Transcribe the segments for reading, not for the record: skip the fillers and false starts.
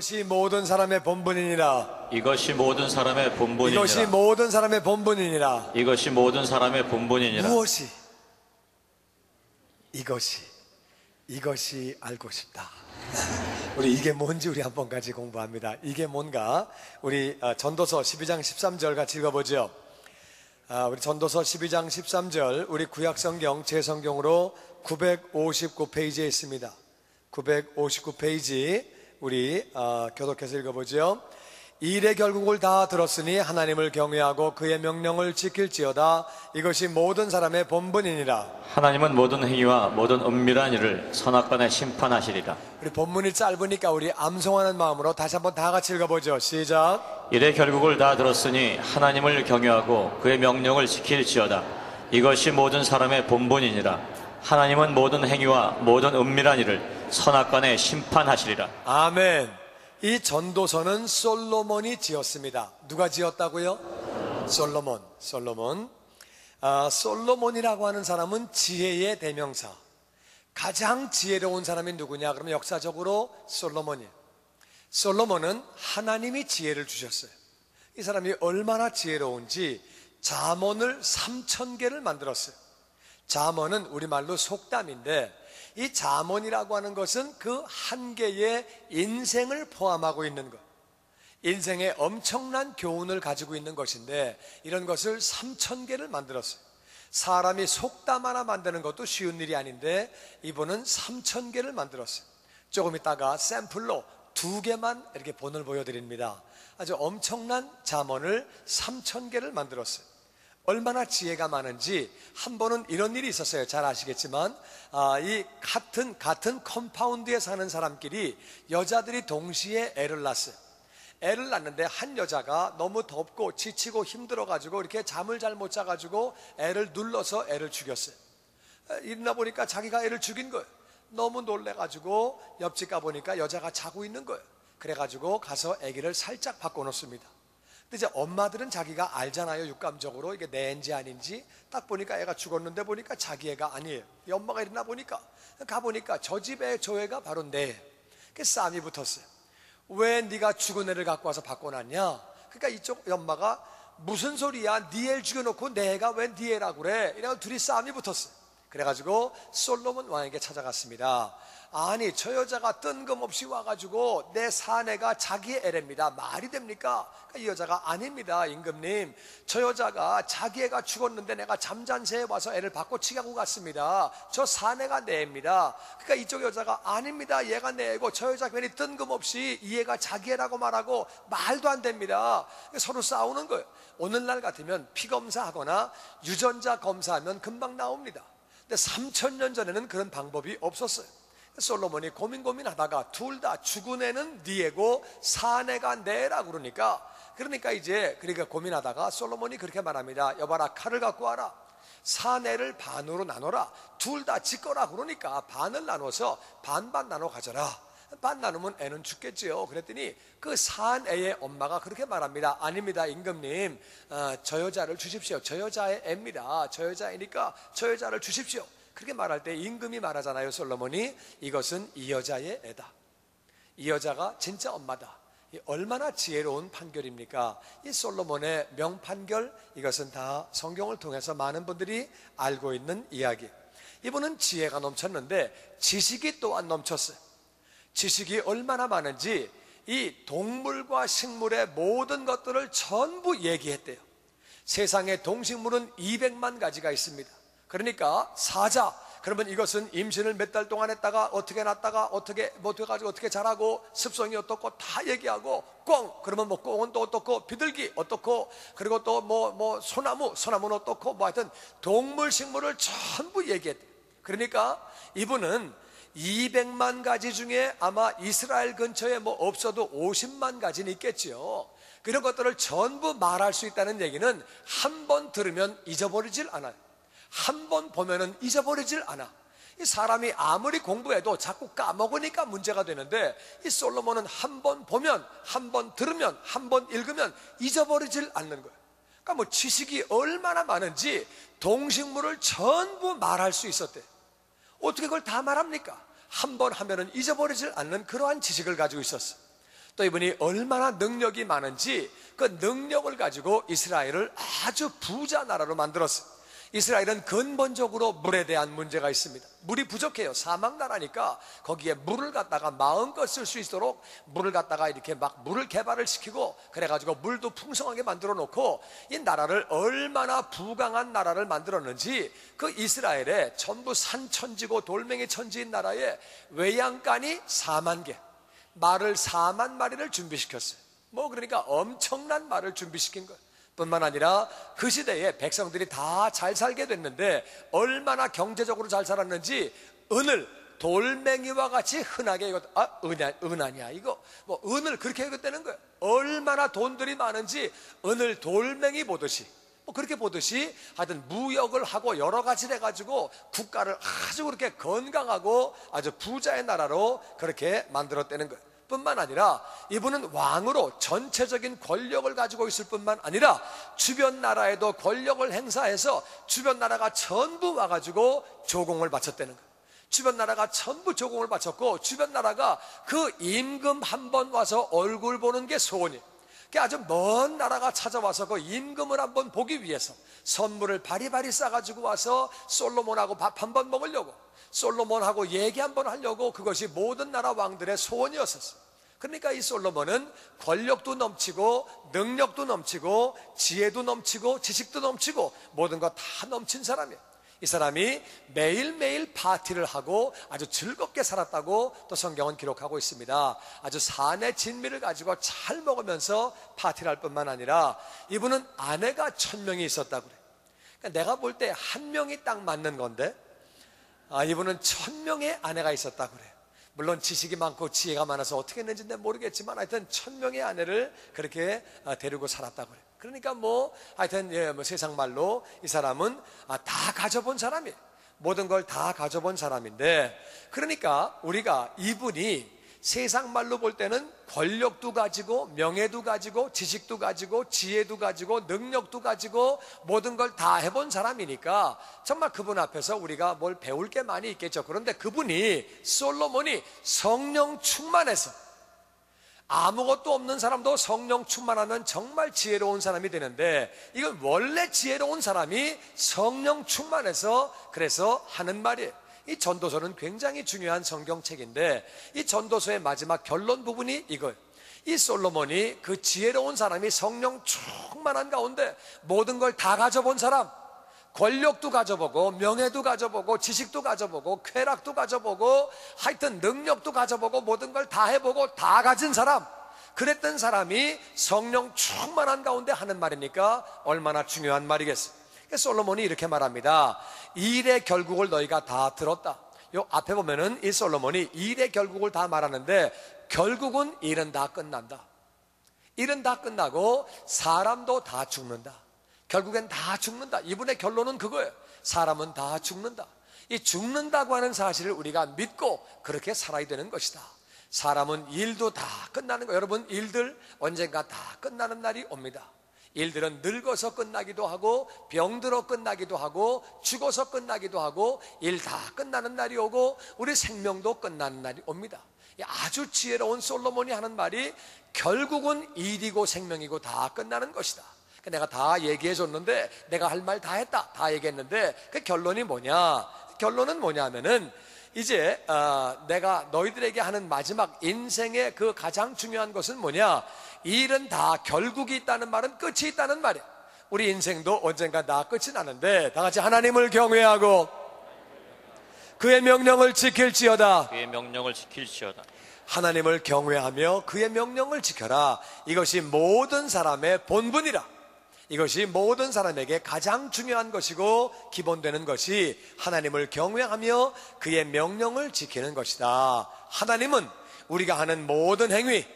이것이 모든 사람의 본분이니라. 이것이 모든 사람의 본분이니라. 이것이 모든 사람의 본분이니라. 이것이 모든 사람의 본분이니라. 무엇이? 이것이 알고 싶다. 우리 이게 뭔지 우리 한번 같이 공부합니다. 이게 뭔가 우리 전도서 12장 13절 같이 읽어보죠. 우리 전도서 12장 13절 우리 구약성경 제성경으로 959페이지에 있습니다. 959페이지 우리 교독해서 읽어보죠. 일의 결국을 다 들었으니 하나님을 경외하고 그의 명령을 지킬지어다. 이것이 모든 사람의 본분이니라. 하나님은 모든 행위와 모든 은밀한 일을 선악간에 심판하시리라. 우리 본문이 짧으니까 우리 암송하는 마음으로 다시 한번 다 같이 읽어보죠. 시작. 일의 결국을 다 들었으니 하나님을 경외하고 그의 명령을 지킬지어다. 이것이 모든 사람의 본분이니라. 하나님은 모든 행위와 모든 은밀한 일을 선악간에 심판하시리라. 아멘. 이 전도서는 솔로몬이 지었습니다. 누가 지었다고요? 솔로몬. 솔로몬이라고 하는 사람은 지혜의 대명사. 가장 지혜로운 사람이 누구냐? 그러면 역사적으로 솔로몬이에요. 솔로몬은 하나님이 지혜를 주셨어요. 이 사람이 얼마나 지혜로운지 잠언을 3000개를 만들었어요. 잠언은 우리말로 속담인데 이 잠언이라고 하는 것은 그 한 개의 인생을 포함하고 있는 것, 인생의 엄청난 교훈을 가지고 있는 것인데 이런 것을 3000개를 만들었어요. 사람이 속담 하나 만드는 것도 쉬운 일이 아닌데 이분은 3000개를 만들었어요. 조금 있다가 샘플로 2개만 이렇게 본을 보여드립니다. 아주 엄청난 잠언을 3000개를 만들었어요. 얼마나 지혜가 많은지 한 번은 이런 일이 있었어요. 잘 아시겠지만 이 같은 컴파운드에 사는 사람끼리 여자들이 동시에 애를 낳았어요. 애를 낳는데 한 여자가 너무 덥고 지치고 힘들어가지고 이렇게 잠을 잘 못 자가지고 애를 눌러서 애를 죽였어요. 일어나 보니까 자기가 애를 죽인 거예요. 너무 놀래가지고 옆집 가보니까 여자가 자고 있는 거예요. 그래가지고 가서 아기를 살짝 바꿔놓습니다. 근데 이제 엄마들은 자기가 알잖아요. 육감적으로 이게 내 애인지 아닌지. 딱 보니까 애가 죽었는데 보니까 자기 애가 아니에요. 이 엄마가 일어나 보니까 가보니까 저 집의 저 애가 바로 내 애. 그 싸움이 붙었어요. 왜 네가 죽은 애를 갖고 와서 바꿔놨냐? 그러니까 이쪽 엄마가 무슨 소리야? 네 애를 죽여놓고 내 애가 왜 네 애라고 그래? 이래서 둘이 싸움이 붙었어요. 그래가지고 솔로몬 왕에게 찾아갔습니다. 아니 저 여자가 뜬금없이 와가지고 내 사내가 자기의 애랍니다. 말이 됩니까? 이 여자가 아닙니다. 임금님, 저 여자가 자기 애가 죽었는데 내가 잠잔 새에 와서 애를 바꿔치기하고 갔습니다. 저 사내가 내 애입니다. 그러니까 이쪽 여자가 아닙니다. 얘가 내 애고 저 여자 괜히 뜬금없이 이 애가 자기 애라고 말하고 말도 안 됩니다. 서로 싸우는 거예요. 오늘날 같으면 피검사하거나 유전자 검사하면 금방 나옵니다. 근데 3000년 전에는 그런 방법이 없었어요. 솔로몬이 고민하다가 둘 다 죽은 애는 네 애고 사내가 내 애라고 그러니까 이제 고민하다가 솔로몬이 그렇게 말합니다. 여봐라, 칼을 갖고 와라. 사내를 반으로 나눠라. 둘 다 짓거라. 그러니까 반을 나눠서 반반 나눠 가져라. 반 나누면 애는 죽겠지요. 그랬더니 그 산 애의 엄마가 그렇게 말합니다. 아닙니다, 임금님. 저 여자를 주십시오. 저 여자의 애입니다. 저 여자이니까 저 여자를 주십시오. 그렇게 말할 때 임금이 말하잖아요. 솔로몬이 이것은 이 여자의 애다. 이 여자가 진짜 엄마다. 얼마나 지혜로운 판결입니까? 이 솔로몬의 명판결, 이것은 다 성경을 통해서 많은 분들이 알고 있는 이야기. 이분은 지혜가 넘쳤는데 지식이 또한 넘쳤어요. 지식이 얼마나 많은지 이 동물과 식물의 모든 것들을 전부 얘기했대요. 세상에 동식물은 200만 가지가 있습니다. 그러니까 사자, 그러면 이것은 임신을 몇 달 동안 했다가 어떻게 낳다가 어떻게 가지고 어떻게 자라고 습성이 어떻고 다 얘기하고, 꽁, 그러면 뭐 꽁은 또 어떻고, 비둘기 어떻고, 그리고 또 소나무는 어떻고, 하여튼 동물 식물을 전부 얘기했대요. 그러니까 이분은 200만 가지 중에 아마 이스라엘 근처에 없어도 50만 가지는 있겠지요. 그런 것들을 전부 말할 수 있다는 얘기는 한 번 들으면 잊어버리질 않아요. 한 번 보면은 잊어버리질 않아. 이 사람이 아무리 공부해도 자꾸 까먹으니까 문제가 되는데, 이 솔로몬은 한 번 보면, 한 번 들으면, 한 번 읽으면 잊어버리질 않는 거예요. 그러니까 지식이 얼마나 많은지 동식물을 전부 말할 수 있었대요. 어떻게 그걸 다 말합니까? 한 번 하면은 잊어버리질 않는 그러한 지식을 가지고 있었어요. 또 이분이 얼마나 능력이 많은지 그 능력을 가지고 이스라엘을 아주 부자 나라로 만들었어요. 이스라엘은 근본적으로 물에 대한 문제가 있습니다. 물이 부족해요. 사막나라니까 거기에 물을 갖다가 마음껏 쓸 수 있도록 물을 갖다가 이렇게 막 물을 개발을 시키고 그래가지고 물도 풍성하게 만들어 놓고 이 나라를 얼마나 부강한 나라를 만들었는지 그 이스라엘에 전부 산천지고 돌멩이 천지인 나라에 외양간이 4만 개, 말을 4만 마리를 준비시켰어요. 그러니까 엄청난 말을 준비시킨 거예요. 뿐만 아니라 그 시대에 백성들이 다 잘 살게 됐는데 얼마나 경제적으로 잘 살았는지 은을 돌멩이와 같이 흔하게 이거 은아니야 이거 은을 그렇게 해겼다는 거예요. 얼마나 돈들이 많은지 은을 돌멩이 보듯이 그렇게 보듯이 하여튼 무역을 하고 여러 가지를 해가지고 국가를 아주 그렇게 건강하고 아주 부자의 나라로 그렇게 만들었다는 거예요. 뿐만 아니라 이분은 왕으로 전체적인 권력을 가지고 있을 뿐만 아니라 주변 나라에도 권력을 행사해서 주변 나라가 전부 와가지고 조공을 바쳤다는 거예요. 주변 나라가 전부 조공을 바쳤고 주변 나라가 그 임금 한 번 와서 얼굴 보는 게 소원이에요. 아주 먼 나라가 찾아와서 그 임금을 한번 보기 위해서 선물을 바리바리 싸가지고 와서 솔로몬하고 밥 한번 먹으려고, 솔로몬하고 얘기 한번 하려고, 그것이 모든 나라 왕들의 소원이었었어요. 그러니까 이 솔로몬은 권력도 넘치고 능력도 넘치고 지혜도 넘치고 지식도 넘치고 모든 것 다 넘친 사람이에요. 이 사람이 매일매일 파티를 하고 아주 즐겁게 살았다고 또 성경은 기록하고 있습니다. 아주 산의 진미를 가지고 잘 먹으면서 파티를 할 뿐만 아니라 이분은 아내가 1000명이 있었다고 그래요. 그러니까 내가 볼 때 한 명이 딱 맞는 건데 이분은 1000명의 아내가 있었다고 그래요. 물론 지식이 많고 지혜가 많아서 어떻게 했는지 모르겠지만 하여튼 1000명의 아내를 그렇게 데리고 살았다고 그래요. 그러니까 하여튼 세상 말로 이 사람은 다 가져본 사람이에요. 모든 걸 다 가져본 사람인데, 그러니까 우리가 이분이 세상 말로 볼 때는 권력도 가지고 명예도 가지고 지식도 가지고 지혜도 가지고 능력도 가지고 모든 걸 다 해본 사람이니까 정말 그분 앞에서 우리가 뭘 배울 게 많이 있겠죠. 그런데 그분이, 솔로몬이 성령 충만해서, 아무것도 없는 사람도 성령 충만하면 정말 지혜로운 사람이 되는데, 이건 원래 지혜로운 사람이 성령 충만해서 그래서 하는 말이에요. 이 전도서는 굉장히 중요한 성경책인데 이 전도서의 마지막 결론 부분이 이거예요. 이 솔로몬이 그 지혜로운 사람이 성령 충만한 가운데 모든 걸 다 가져본 사람, 권력도 가져보고 명예도 가져보고 지식도 가져보고 쾌락도 가져보고 하여튼 능력도 가져보고 모든 걸 다 해보고 다 가진 사람, 그랬던 사람이 성령 충만한 가운데 하는 말이니까 얼마나 중요한 말이겠어요. 솔로몬이 이렇게 말합니다. 일의 결국을 너희가 다 들었다. 요 앞에 보면은 이 솔로몬이 일의 결국을 다 말하는데 결국은 일은 다 끝난다. 일은 다 끝나고 사람도 다 죽는다. 결국엔 다 죽는다. 이분의 결론은 그거예요. 사람은 다 죽는다. 이 죽는다고 하는 사실을 우리가 믿고 그렇게 살아야 되는 것이다. 사람은 일도 다 끝나는 거예요. 여러분, 일들 언젠가 다 끝나는 날이 옵니다. 일들은 늙어서 끝나기도 하고 병들어 끝나기도 하고 죽어서 끝나기도 하고 일 다 끝나는 날이 오고 우리 생명도 끝나는 날이 옵니다. 아주 지혜로운 솔로몬이 하는 말이 결국은 일이고 생명이고 다 끝나는 것이다. 내가 다 얘기해 줬는데, 내가 할 말 다 했다, 다 얘기했는데 그 결론이 뭐냐? 결론은 뭐냐면은 이제 내가 너희들에게 하는 마지막 인생의 그 가장 중요한 것은 뭐냐? 일은 다 결국이 있다는 말은 끝이 있다는 말이야. 우리 인생도 언젠가 다 끝이 나는데 다 같이 하나님을 경외하고 그의 명령을 지킬지어다. 그의 명령을 지킬지어다. 하나님을 경외하며 그의 명령을 지켜라. 이것이 모든 사람의 본분이라. 이것이 모든 사람에게 가장 중요한 것이고 기본되는 것이 하나님을 경외하며 그의 명령을 지키는 것이다. 하나님은 우리가 하는 모든 행위,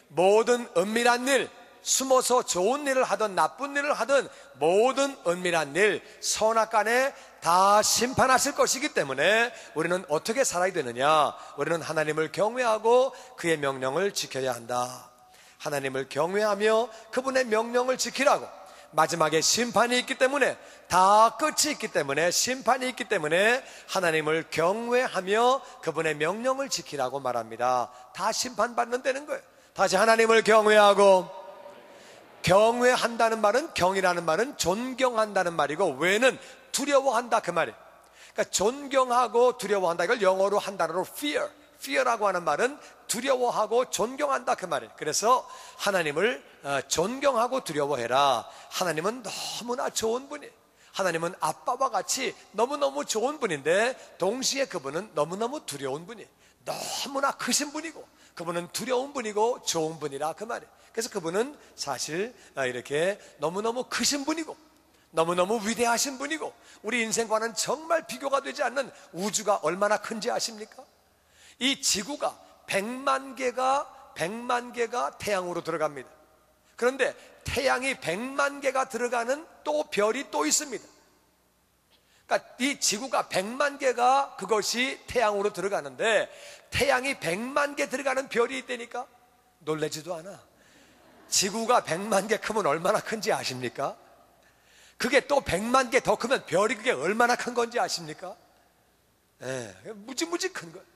모든 은밀한 일, 숨어서 좋은 일을 하든 나쁜 일을 하든 모든 은밀한 일, 선악간에 다 심판하실 것이기 때문에 우리는 어떻게 살아야 되느냐? 우리는 하나님을 경외하고 그의 명령을 지켜야 한다. 하나님을 경외하며 그분의 명령을 지키라고. 마지막에 심판이 있기 때문에, 다 끝이 있기 때문에, 심판이 있기 때문에 하나님을 경외하며 그분의 명령을 지키라고 말합니다. 다 심판받는다는 거예요. 다시 하나님을 경외하고, 경외한다는 말은, 경이라는 말은 존경한다는 말이고, 외는 두려워한다 그 말이에요. 그러니까 존경하고 두려워한다, 이걸 영어로 한 단어로 fear라고 하는 말은 두려워하고 존경한다 그 말이에요. 그래서 하나님을 존경하고 두려워해라. 하나님은 너무나 좋은 분이에요. 하나님은 아빠와 같이 너무너무 좋은 분인데 동시에 그분은 너무너무 두려운 분이에요. 너무나 크신 분이고 그분은 두려운 분이고 좋은 분이라 그 말이에요. 그래서 그분은 사실 이렇게 너무너무 크신 분이고 너무너무 위대하신 분이고 우리 인생과는 정말 비교가 되지 않는 우주가 얼마나 큰지 아십니까? 이 지구가 100만 개가 태양으로 들어갑니다. 그런데 태양이 100만 개가 들어가는 또 별이 또 있습니다. 그러니까 이 지구가 100만 개가 그것이 태양으로 들어가는데 태양이 100만 개 들어가는 별이 있다니까? 놀라지도 않아. 지구가 100만 개 크면 얼마나 큰지 아십니까? 그게 또 100만 개 더 크면 별이 그게 얼마나 큰 건지 아십니까? 무지무지 큰 거예요.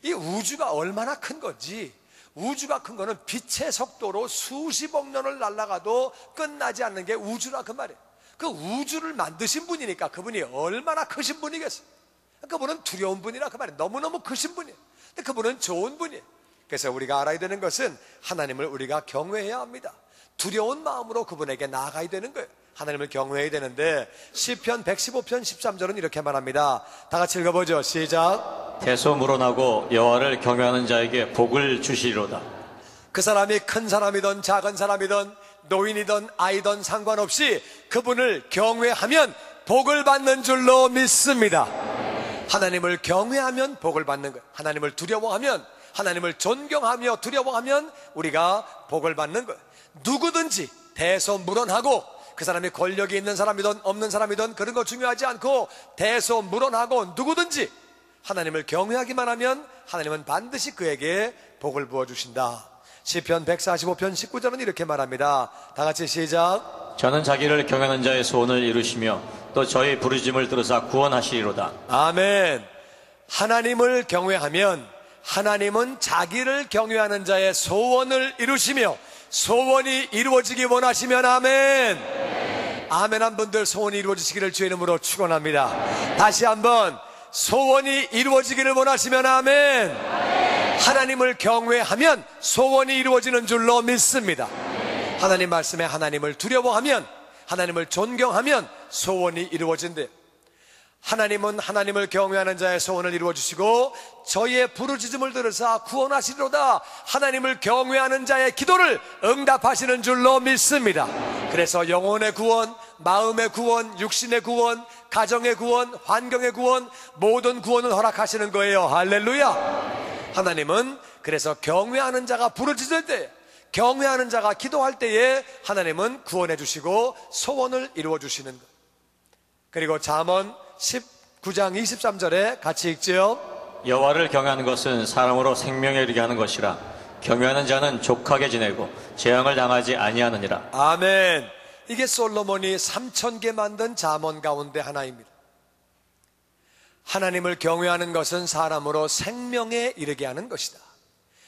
이 우주가 얼마나 큰 건지, 우주가 큰 거는 빛의 속도로 수십억 년을 날아가도 끝나지 않는 게 우주라 그 말이에요. 그 우주를 만드신 분이니까 그분이 얼마나 크신 분이겠어요. 그분은 두려운 분이라 그 말이에요. 너무너무 크신 분이에요. 근데 그분은 좋은 분이에요. 그래서 우리가 알아야 되는 것은 하나님을 우리가 경외해야 합니다. 두려운 마음으로 그분에게 나아가야 되는 거예요. 하나님을 경외해야 되는데 시편 115편 13절은 이렇게 말합니다. 다 같이 읽어보죠. 시작. 대소물어나고 여호와를 경외하는 자에게 복을 주시리로다. 그 사람이 큰 사람이든 작은 사람이든 노인이든 아이든 상관없이 그분을 경외하면 복을 받는 줄로 믿습니다. 하나님을 경외하면 복을 받는 거예요. 하나님을 두려워하면, 하나님을 존경하며 두려워하면 우리가 복을 받는 거예요. 누구든지 대소물어나고, 그 사람이 권력이 있는 사람이든 없는 사람이든 그런 거 중요하지 않고 대소물어나고 누구든지 하나님을 경외하기만 하면 하나님은 반드시 그에게 복을 부어주신다. 시편 145편 19절은 이렇게 말합니다. 다 같이 시작. 저는 자기를 경외하는 자의 소원을 이루시며 또 저희 부르짖음을 들으사 구원하시리로다. 아멘. 하나님을 경외하면 하나님은 자기를 경외하는 자의 소원을 이루시며 소원이 이루어지기 원하시면 아멘. 아멘한 분들 소원이 이루어지시기를 주의 이름으로 축원합니다. 다시 한번 소원이 이루어지기를 원하시면 아멘. 하나님을 경외하면 소원이 이루어지는 줄로 믿습니다. 하나님 말씀에 하나님을 두려워하면, 하나님을 존경하면 소원이 이루어진대요. 하나님은 하나님을 경외하는 자의 소원을 이루어주시고 저희의 부르짖음을 들으사 구원하시리로다. 하나님을 경외하는 자의 기도를 응답하시는 줄로 믿습니다. 그래서 영혼의 구원, 마음의 구원, 육신의 구원, 가정의 구원, 환경의 구원, 모든 구원을 허락하시는 거예요. 할렐루야. 하나님은 그래서 경외하는 자가 부르짖을 때, 경외하는 자가 기도할 때에 하나님은 구원해 주시고 소원을 이루어 주시는 것. 그리고 잠언 19장 23절에 같이 읽지요. 여호와를 경외하는 것은 사람으로 생명에 이르게 하는 것이라. 경외하는 자는 족하게 지내고 재앙을 당하지 아니하느니라. 아멘. 이게 솔로몬이 3,000개 만든 잠언 가운데 하나입니다. 하나님을 경외하는 것은 사람으로 생명에 이르게 하는 것이다.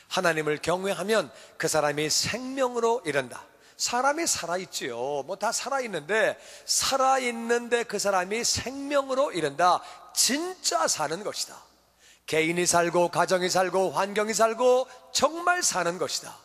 하나님을 경외하면 그 사람이 생명으로 이른다. 사람이 살아있지요. 뭐 다 살아있는데 그 사람이 생명으로 이른다. 진짜 사는 것이다. 개인이 살고 가정이 살고 환경이 살고 정말 사는 것이다.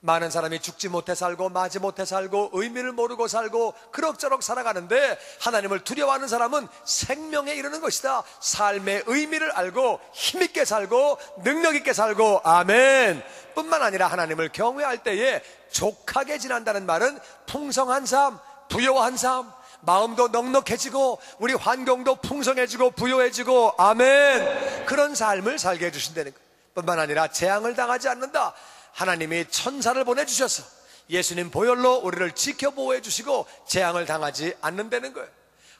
많은 사람이 죽지 못해 살고 마지 못해 살고 의미를 모르고 살고 그럭저럭 살아가는데 하나님을 두려워하는 사람은 생명에 이르는 것이다. 삶의 의미를 알고 힘있게 살고 능력있게 살고 아멘. 뿐만 아니라 하나님을 경외할 때에 족하게 지난다는 말은 풍성한 삶, 부요한 삶, 마음도 넉넉해지고 우리 환경도 풍성해지고 부요해지고 아멘. 그런 삶을 살게 해주신다는 것. 뿐만 아니라 재앙을 당하지 않는다. 하나님이 천사를 보내주셔서 예수님 보혈로 우리를 지켜보호해 주시고 재앙을 당하지 않는다는 거예요.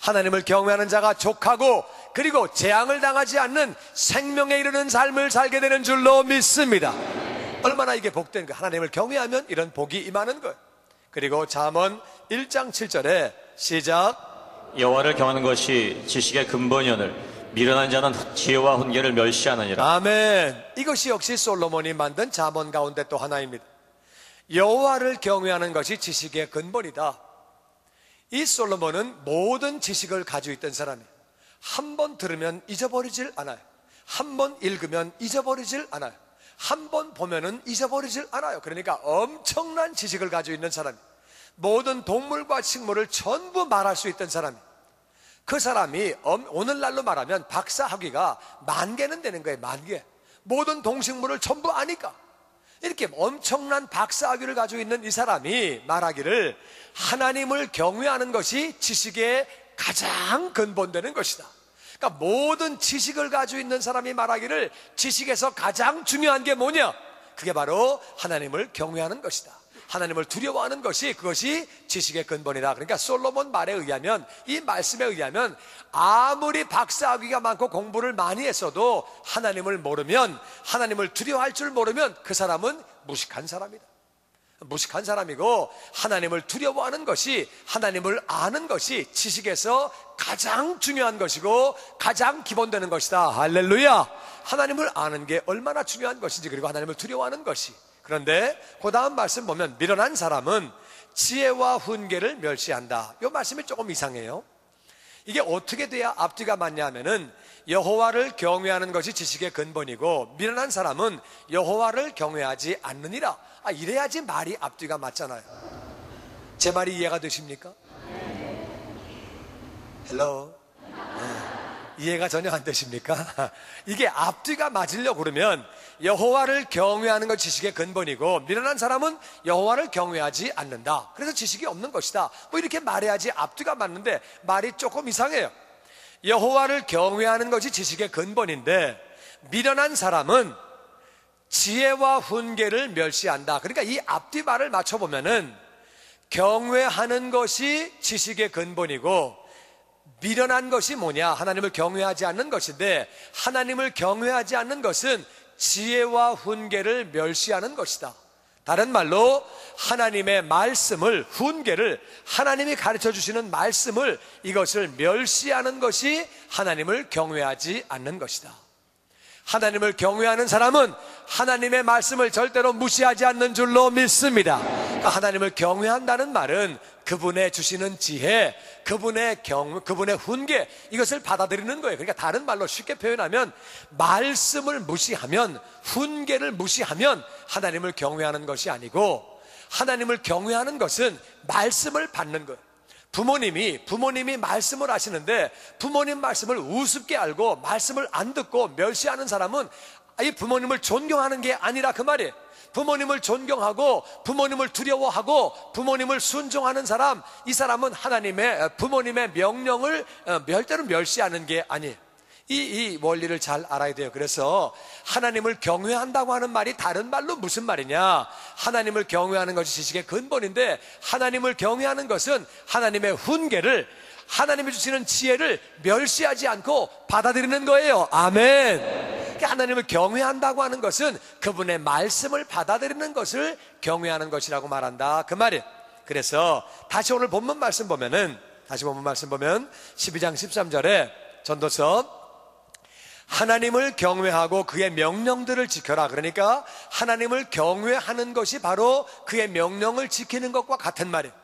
하나님을 경외하는 자가 족하고 그리고 재앙을 당하지 않는 생명에 이르는 삶을 살게 되는 줄로 믿습니다. 얼마나 이게 복된 거예요. 하나님을 경외하면 이런 복이 임하는 거예요. 그리고 잠언 1장 7절에 시작. 여호와를 경하는 것이 지식의 근본이오늘 미련한 자는 지혜와 훈계를 멸시하느니라. 아멘. 이것이 역시 솔로몬이 만든 잠언 가운데 또 하나입니다. 여호와를 경외하는 것이 지식의 근본이다. 이 솔로몬은 모든 지식을 가지고 있던 사람이에요. 한 번 들으면 잊어버리질 않아요. 한 번 읽으면 잊어버리질 않아요. 한 번 보면은 잊어버리질 않아요. 그러니까 엄청난 지식을 가지고 있는 사람이에요. 모든 동물과 식물을 전부 말할 수 있던 사람이에요. 그 사람이 오늘날로 말하면 박사학위가 10,000개는 되는 거예요. 10,000개. 모든 동식물을 전부 아니까. 이렇게 엄청난 박사학위를 가지고 있는 이 사람이 말하기를 하나님을 경외하는 것이 지식의 가장 근본되는 것이다. 그러니까 모든 지식을 가지고 있는 사람이 말하기를 지식에서 가장 중요한 게 뭐냐? 그게 바로 하나님을 경외하는 것이다. 하나님을 두려워하는 것이, 그것이 지식의 근본이다. 그러니까 솔로몬 말에 의하면, 이 말씀에 의하면 아무리 박사학위가 많고 공부를 많이 했어도 하나님을 모르면, 하나님을 두려워할 줄 모르면 그 사람은 무식한 사람이다. 무식한 사람이고, 하나님을 두려워하는 것이, 하나님을 아는 것이 지식에서 가장 중요한 것이고 가장 기본되는 것이다. 할렐루야. 하나님을 아는 게 얼마나 중요한 것인지, 그리고 하나님을 두려워하는 것이. 그런데 그 다음 말씀 보면 미련한 사람은 지혜와 훈계를 멸시한다. 이 말씀이 조금 이상해요. 이게 어떻게 돼야 앞뒤가 맞냐 하면은 여호와를 경외하는 것이 지식의 근본이고 미련한 사람은 여호와를 경외하지 않느니라. 이래야지 말이 앞뒤가 맞잖아요. 제 말이 이해가 되십니까? 헬로? 이해가 전혀 안 되십니까? 이게 앞뒤가 맞으려고 그러면 여호와를 경외하는 것 지식의 근본이고 미련한 사람은 여호와를 경외하지 않는다. 그래서 지식이 없는 것이다. 뭐 이렇게 말해야지 앞뒤가 맞는데 말이 조금 이상해요. 여호와를 경외하는 것이 지식의 근본인데 미련한 사람은 지혜와 훈계를 멸시한다. 그러니까 이 앞뒤 말을 맞춰보면은 경외하는 것이 지식의 근본이고 미련한 것이 뭐냐? 하나님을 경외하지 않는 것인데 하나님을 경외하지 않는 것은 지혜와 훈계를 멸시하는 것이다. 다른 말로 하나님의 말씀을, 훈계를, 하나님이 가르쳐 주시는 말씀을, 이것을 멸시하는 것이 하나님을 경외하지 않는 것이다. 하나님을 경외하는 사람은 하나님의 말씀을 절대로 무시하지 않는 줄로 믿습니다. 그러니까 하나님을 경외한다는 말은 그분의 주시는 지혜, 그분의 훈계, 이것을 받아들이는 거예요. 그러니까 다른 말로 쉽게 표현하면 말씀을 무시하면, 훈계를 무시하면 하나님을 경외하는 것이 아니고 하나님을 경외하는 것은 말씀을 받는 거예요. 부모님이 말씀을 하시는데 부모님 말씀을 우습게 알고 말씀을 안 듣고 멸시하는 사람은 이 부모님을 존경하는 게 아니라 그 말이에요. 부모님을 존경하고 부모님을 두려워하고 부모님을 순종하는 사람, 이 사람은 부모님의 명령을 절대로 멸시하는 게 아니에요. 이 원리를 잘 알아야 돼요. 그래서 하나님을 경외한다고 하는 말이 다른 말로 무슨 말이냐? 하나님을 경외하는 것이 지식의 근본인데 하나님을 경외하는 것은 하나님의 훈계를, 하나님이 주시는 지혜를 멸시하지 않고 받아들이는 거예요. 아멘. 하나님을 경외한다고 하는 것은 그분의 말씀을 받아들이는 것을 경외하는 것이라고 말한다, 그 말이에요. 그래서 다시 오늘 본문 말씀 보면 12장 13절에 전도서 하나님을 경외하고 그의 명령들을 지켜라. 그러니까 하나님을 경외하는 것이 바로 그의 명령을 지키는 것과 같은 말이에요.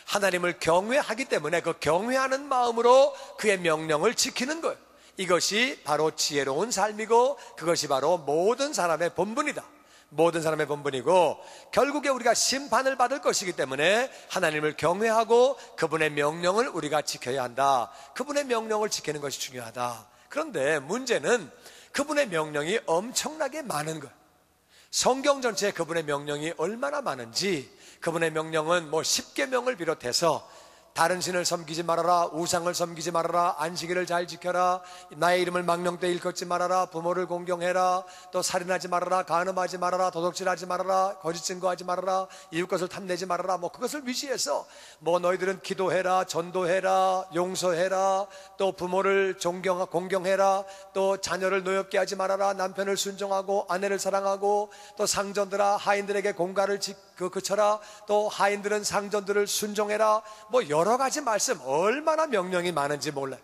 하나님을 경외하기 때문에 그 경외하는 마음으로 그의 명령을 지키는 거예요. 이것이 바로 지혜로운 삶이고 그것이 바로 모든 사람의 본분이다. 모든 사람의 본분이고 결국에 우리가 심판을 받을 것이기 때문에 하나님을 경외하고 그분의 명령을 우리가 지켜야 한다. 그분의 명령을 지키는 것이 중요하다. 그런데 문제는 그분의 명령이 엄청나게 많은 거예요. 성경 전체에 그분의 명령이 얼마나 많은지, 그분의 명령은 10계명을 비롯해서 다른 신을 섬기지 말아라, 우상을 섬기지 말아라, 안식일을 잘 지켜라, 나의 이름을 망령되이 일컫지 말아라, 부모를 공경해라, 또 살인하지 말아라, 간음하지 말아라, 도둑질하지 말아라, 거짓 증거하지 말아라, 이웃 것을 탐내지 말아라, 그것을 위시해서 너희들은 기도해라, 전도해라, 용서해라, 또 부모를 공경해라, 또 자녀를 노엽게 하지 말아라, 남편을 순종하고 아내를 사랑하고, 또 상전들아 하인들에게 공가를 그쳐라, 또 하인들은 상전들을 순종해라, 여러 가지 말씀, 얼마나 명령이 많은지 몰라요.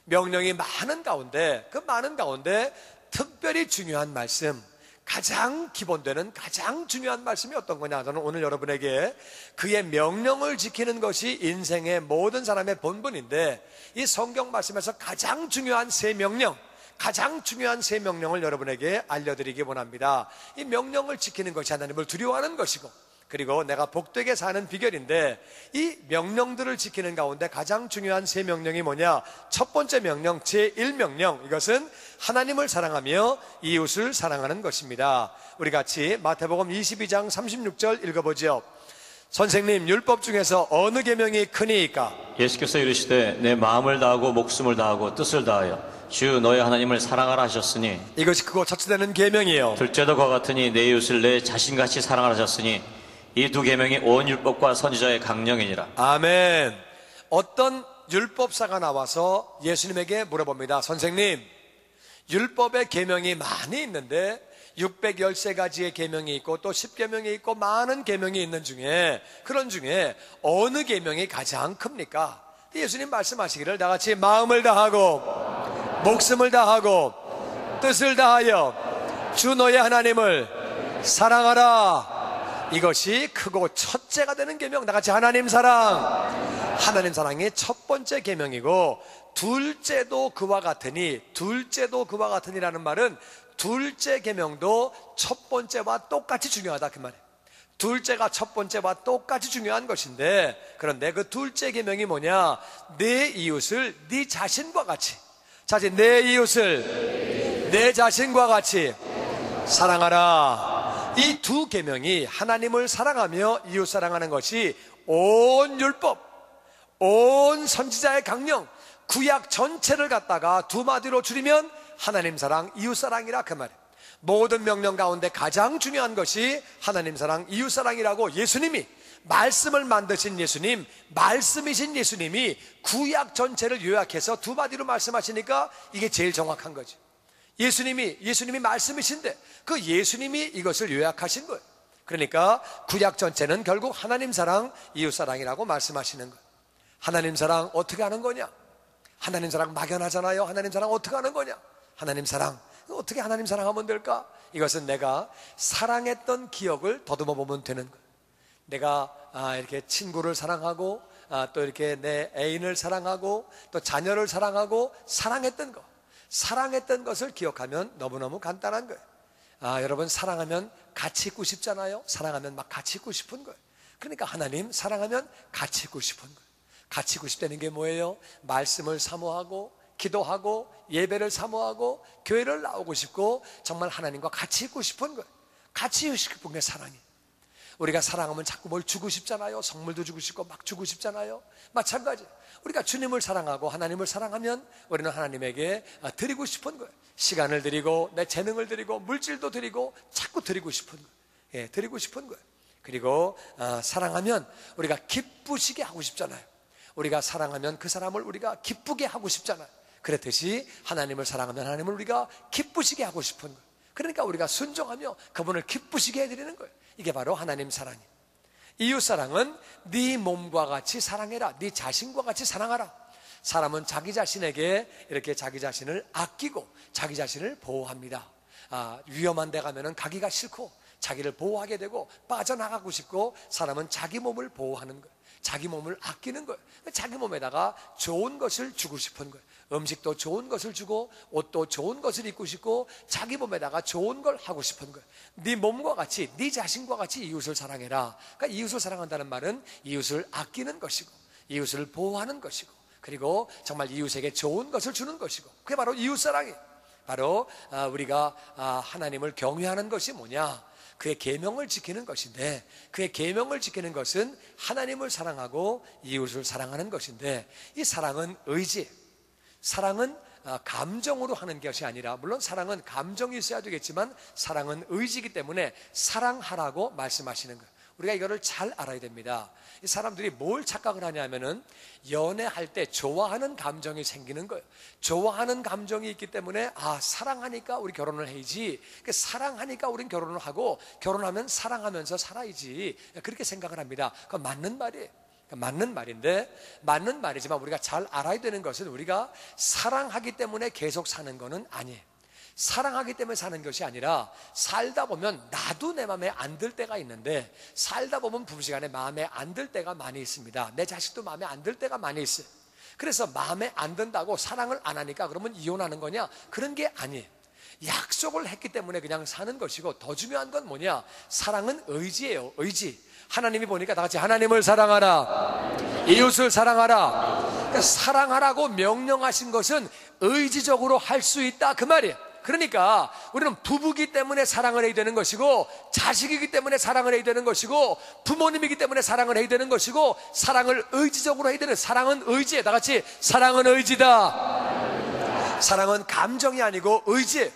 명령이 많은 가운데, 그 많은 가운데 특별히 중요한 말씀, 가장 기본되는 가장 중요한 말씀이 어떤 거냐? 저는 오늘 여러분에게 그의 명령을 지키는 것이 인생의 모든 사람의 본분인데, 이 성경 말씀에서 가장 중요한 세 명령, 가장 중요한 세 명령을 여러분에게 알려드리기 원합니다. 이 명령을 지키는 것이 하나님을 두려워하는 것이고, 그리고 내가 복되게 사는 비결인데, 이 명령들을 지키는 가운데 가장 중요한 세 명령이 뭐냐? 첫 번째 명령, 제1명령, 이것은 하나님을 사랑하며 이웃을 사랑하는 것입니다. 우리 같이 마태복음 22장 36절 읽어보죠. 선생님, 율법 중에서 어느 계명이 크니이까? 예수께서 이르시되 내 마음을 다하고 목숨을 다하고 뜻을 다하여 주 너의 하나님을 사랑하라 하셨으니, 이것이 크고 첫째되는 계명이에요. 둘째도 그와 같으니 내 이웃을 내 자신같이 사랑하라 하셨으니, 이 두 계명이 온 율법과 선지자의 강령이니라. 아멘. 어떤 율법사가 나와서 예수님에게 물어봅니다. 선생님, 율법의 계명이 많이 있는데 613가지의 계명이 있고 또 10계명이 있고 많은 계명이 있는 중에, 그런 중에 어느 계명이 가장 큽니까? 예수님 말씀하시기를 다 같이 마음을 다하고 목숨을 다하고 뜻을 다하여 주 너의 하나님을 사랑하라. 이것이 크고 첫째가 되는 계명. 다 같이 하나님 사랑. 하나님 사랑이 첫 번째 계명이고, 둘째도 그와 같으니, 둘째도 그와 같으니라는 말은 둘째 계명도 첫 번째와 똑같이 중요하다 그 말이에요. 둘째가 첫 번째와 똑같이 중요한 것인데, 그런데 그 둘째 계명이 뭐냐? 내 이웃을 네 자신과 같이, 자신 내 이웃을 내 자신과 같이 사랑하라. 이 두 계명이 하나님을 사랑하며 이웃 사랑하는 것이 온 율법, 온 선지자의 강령, 구약 전체를 갖다가 두 마디로 줄이면 하나님 사랑, 이웃 사랑이라 그 말이에요. 모든 명령 가운데 가장 중요한 것이 하나님 사랑, 이웃 사랑이라고 예수님이, 말씀을 만드신 예수님, 말씀이신 예수님이 구약 전체를 요약해서 두 마디로 말씀하시니까 이게 제일 정확한 거죠. 예수님이 말씀이신데 그 예수님이 이것을 요약하신 거예요. 그러니까 구약 전체는 결국 하나님 사랑, 이웃 사랑이라고 말씀하시는 거예요. 하나님 사랑 어떻게 하는 거냐? 하나님 사랑 막연하잖아요. 하나님 사랑 어떻게 하는 거냐? 하나님 사랑 어떻게 하나님 사랑하면 될까? 이것은 내가 사랑했던 기억을 더듬어 보면 되는 거예요. 내가 이렇게 친구를 사랑하고 또 이렇게 내 애인을 사랑하고 또 자녀를 사랑하고 사랑했던 것을 기억하면 너무너무 간단한 거예요. 여러분, 사랑하면 같이 있고 싶잖아요. 사랑하면 막 같이 있고 싶은 거예요. 그러니까 하나님 사랑하면 같이 있고 싶은 거예요. 같이 있고 싶다는 게 뭐예요? 말씀을 사모하고 기도하고 예배를 사모하고 교회를 나오고 싶고 정말 하나님과 같이 있고 싶은 거예요. 같이 있고 싶은 게 사랑이에요. 우리가 사랑하면 자꾸 뭘 주고 싶잖아요. 선물도 주고 싶고 막 주고 싶잖아요. 마찬가지, 우리가 주님을 사랑하고 하나님을 사랑하면 우리는 하나님에게 드리고 싶은 거예요. 시간을 드리고 내 재능을 드리고 물질도 드리고 자꾸 드리고 싶은 거예요. 예, 드리고 싶은 거예요. 그리고 사랑하면 우리가 기쁘시게 하고 싶잖아요. 우리가 사랑하면 그 사람을 우리가 기쁘게 하고 싶잖아요. 그렇듯이 하나님을 사랑하면 하나님을 우리가 기쁘시게 하고 싶은 거예요. 그러니까 우리가 순종하며 그분을 기쁘시게 해드리는 거예요. 이게 바로 하나님 사랑이에요. 이웃 사랑은 네 몸과 같이 사랑해라. 네 자신과 같이 사랑하라. 사람은 자기 자신에게 이렇게 자기 자신을 아끼고 자기 자신을 보호합니다. 위험한 데 가면은 가기가 싫고 자기를 보호하게 되고 빠져나가고 싶고, 사람은 자기 몸을 보호하는 거예요. 자기 몸을 아끼는 거예요. 자기 몸에다가 좋은 것을 주고 싶은 거예요. 음식도 좋은 것을 주고 옷도 좋은 것을 입고 싶고 자기 몸에다가 좋은 걸 하고 싶은 거예요. 네 몸과 같이, 네 자신과 같이 이웃을 사랑해라. 그러니까 이웃을 사랑한다는 말은 이웃을 아끼는 것이고 이웃을 보호하는 것이고, 그리고 정말 이웃에게 좋은 것을 주는 것이고, 그게 바로 이웃사랑이에요. 바로 우리가 하나님을 경외하는 것이 뭐냐? 그의 계명을 지키는 것인데, 그의 계명을 지키는 것은 하나님을 사랑하고 이웃을 사랑하는 것인데, 이 사랑은 의지, 사랑은 감정으로 하는 것이 아니라, 물론 사랑은 감정이 있어야 되겠지만 사랑은 의지이기 때문에 사랑하라고 말씀하시는 거예요. 우리가 이거를 잘 알아야 됩니다. 이 사람들이 뭘 착각을 하냐면은 연애할 때 좋아하는 감정이 생기는 거예요. 좋아하는 감정이 있기 때문에 사랑하니까 우리 결혼을 해야지, 사랑하니까 우린 결혼을 하고 결혼하면 사랑하면서 살아야지, 그렇게 생각을 합니다. 그건 맞는 말이에요. 맞는 말인데, 맞는 말이지만 우리가 잘 알아야 되는 것은 우리가 사랑하기 때문에 계속 사는 것은 아니에요. 사랑하기 때문에 사는 것이 아니라 살다 보면 나도 내 마음에 안 들 때가 있는데, 살다 보면 부부시간에 마음에 안 들 때가 많이 있습니다. 내 자식도 마음에 안 들 때가 많이 있어요. 그래서 마음에 안 든다고 사랑을 안 하니까 그러면 이혼하는 거냐? 그런 게 아니에요. 약속을 했기 때문에 그냥 사는 것이고, 더 중요한 건 뭐냐? 사랑은 의지예요. 의지. 하나님이 보니까 다 같이 하나님을 사랑하라, 이웃을 사랑하라. 그러니까 사랑하라고 명령하신 것은 의지적으로 할 수 있다, 그 말이에요. 그러니까 우리는 부부기 때문에 사랑을 해야 되는 것이고, 자식이기 때문에 사랑을 해야 되는 것이고, 부모님이기 때문에 사랑을 해야 되는 것이고, 사랑을 의지적으로 해야 되는, 사랑은 의지에, 다 같이 사랑은 의지다. 사랑은 감정이 아니고 의지예요.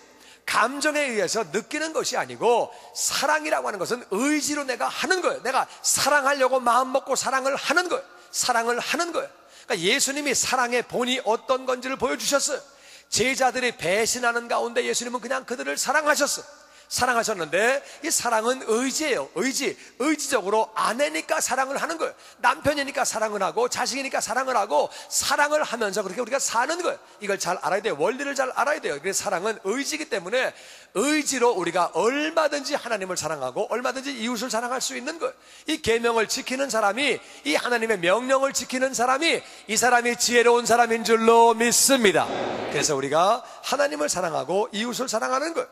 감정에 의해서 느끼는 것이 아니고, 사랑이라고 하는 것은 의지로 내가 하는 거예요. 내가 사랑하려고 마음 먹고 사랑을 하는 거예요. 사랑을 하는 거예요. 그러니까 예수님이 사랑의 본이 어떤 건지를 보여주셨어요. 제자들이 배신하는 가운데 예수님은 그냥 그들을 사랑하셨어요. 사랑하셨는데, 이 사랑은 의지예요. 의지적으로 아내니까 사랑을 하는 거예요. 남편이니까 사랑을 하고, 자식이니까 사랑을 하고, 사랑을 하면서 그렇게 우리가 사는 거예요. 이걸 잘 알아야 돼요. 원리를 잘 알아야 돼요. 그래서 사랑은 의지이기 때문에 의지로 우리가 얼마든지 하나님을 사랑하고 얼마든지 이웃을 사랑할 수 있는 거예요. 이 계명을 지키는 사람이, 이 하나님의 명령을 지키는 사람이, 이 사람이 지혜로운 사람인 줄로 믿습니다. 그래서 우리가 하나님을 사랑하고 이웃을 사랑하는 거예요.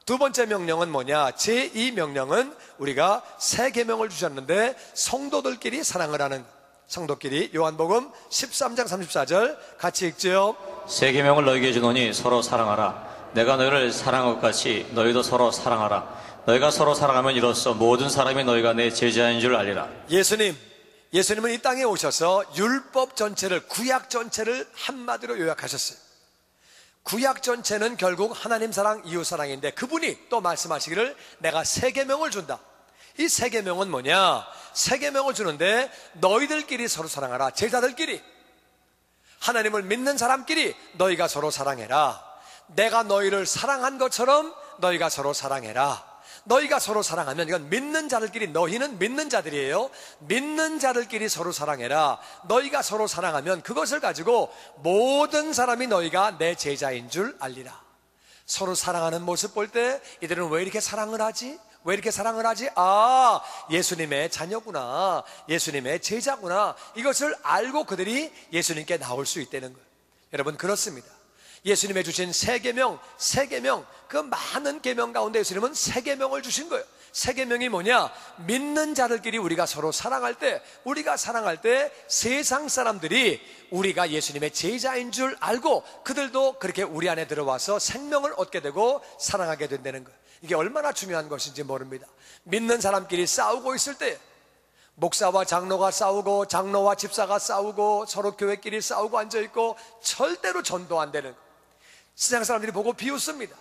두 번째 명령은 뭐냐? 제2명령은 우리가 새 계명을 주셨는데, 성도들끼리 사랑을 하는, 성도끼리. 요한복음 13장 34절 같이 읽죠. 새 계명을 너희에게 주노니 서로 사랑하라. 내가 너희를 사랑한 것 같이 너희도 서로 사랑하라. 너희가 서로 사랑하면 이로써 모든 사람이 너희가 내 제자인 줄 알리라. 예수님은 이 땅에 오셔서 율법 전체를, 구약 전체를 한마디로 요약하셨어요. 구약 전체는 결국 하나님 사랑, 이웃 사랑인데, 그분이 또 말씀하시기를 내가 새 계명을 준다. 이 새 계명은 뭐냐? 새 계명을 주는데 너희들끼리 서로 사랑하라. 제자들끼리, 하나님을 믿는 사람끼리 너희가 서로 사랑해라. 내가 너희를 사랑한 것처럼 너희가 서로 사랑해라. 너희가 서로 사랑하면, 이건 믿는 자들끼리, 너희는 믿는 자들이에요. 믿는 자들끼리 서로 사랑해라. 너희가 서로 사랑하면 그것을 가지고 모든 사람이 너희가 내 제자인 줄 알리라. 서로 사랑하는 모습 볼 때 이들은 왜 이렇게 사랑을 하지? 왜 이렇게 사랑을 하지? 아, 예수님의 자녀구나, 예수님의 제자구나. 이것을 알고 그들이 예수님께 나올 수 있다는 거예요. 여러분, 그렇습니다. 예수님의 주신 새 계명, 그 많은 계명 가운데 예수님은 새 계명을 주신 거예요. 새 계명이 뭐냐? 믿는 자들끼리 우리가 서로 사랑할 때, 세상 사람들이 우리가 예수님의 제자인 줄 알고 그들도 그렇게 우리 안에 들어와서 생명을 얻게 되고 사랑하게 된다는 거예요. 이게 얼마나 중요한 것인지 모릅니다. 믿는 사람끼리 싸우고 있을 때, 목사와 장로가 싸우고, 장로와 집사가 싸우고, 서로 교회끼리 싸우고 앉아있고, 절대로 전도 안 되는 거예요. 세상 사람들이 보고 비웃습니다.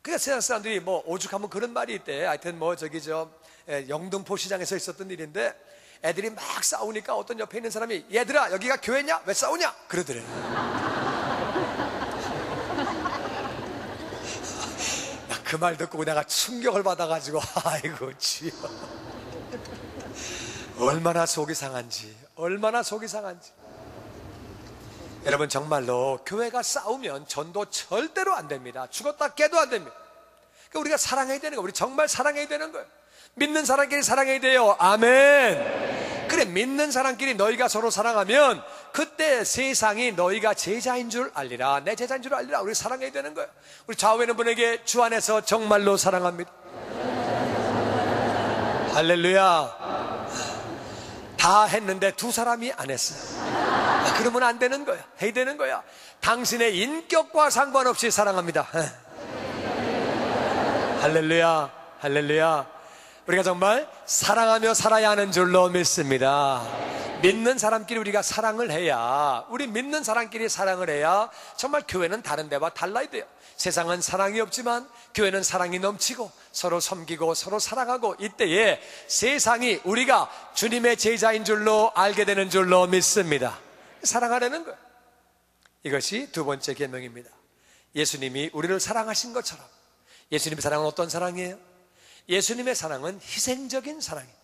그러니까 세상 사람들이 뭐 오죽하면 그런 말이 있대. 하여튼 뭐 영등포 시장에서 있었던 일인데, 애들이 막 싸우니까 어떤 옆에 있는 사람이, 얘들아 여기가 교회냐? 왜 싸우냐? 그러더래. 그 말 듣고 내가 충격을 받아가지고, 아이고 주여, 얼마나 속이 상한지. 여러분, 정말로 교회가 싸우면 전도 절대로 안 됩니다. 죽었다 깨도 안 됩니다. 그러니까 우리가 사랑해야 되는 거예요. 우리 정말 사랑해야 되는 거예요. 믿는 사람끼리 사랑해야 돼요. 아멘. 그래, 믿는 사람끼리 너희가 서로 사랑하면 그때 세상이 너희가 제자인 줄 알리라, 내 제자인 줄 알리라. 우리 사랑해야 되는 거예요. 우리 좌우에 있는 분에게 주 안에서 정말로 사랑합니다. 할렐루야. 다 했는데 두 사람이 안 했어요. 그러면 안 되는 거야. 해야 되는 거야. 당신의 인격과 상관없이 사랑합니다. 할렐루야. 우리가 정말 사랑하며 살아야 하는 줄로 믿습니다. 믿는 사람끼리 우리가 사랑을 해야, 우리 믿는 사람끼리 사랑을 해야 정말 교회는 다른 데와 달라야 돼요. 세상은 사랑이 없지만 교회는 사랑이 넘치고 서로 섬기고 서로 사랑하고, 이때에 세상이 우리가 주님의 제자인 줄로 알게 되는 줄로 믿습니다. 사랑하려는 거예요. 이것이 두 번째 계명입니다. 예수님이 우리를 사랑하신 것처럼. 예수님의 사랑은 어떤 사랑이에요? 예수님의 사랑은 희생적인 사랑이에요.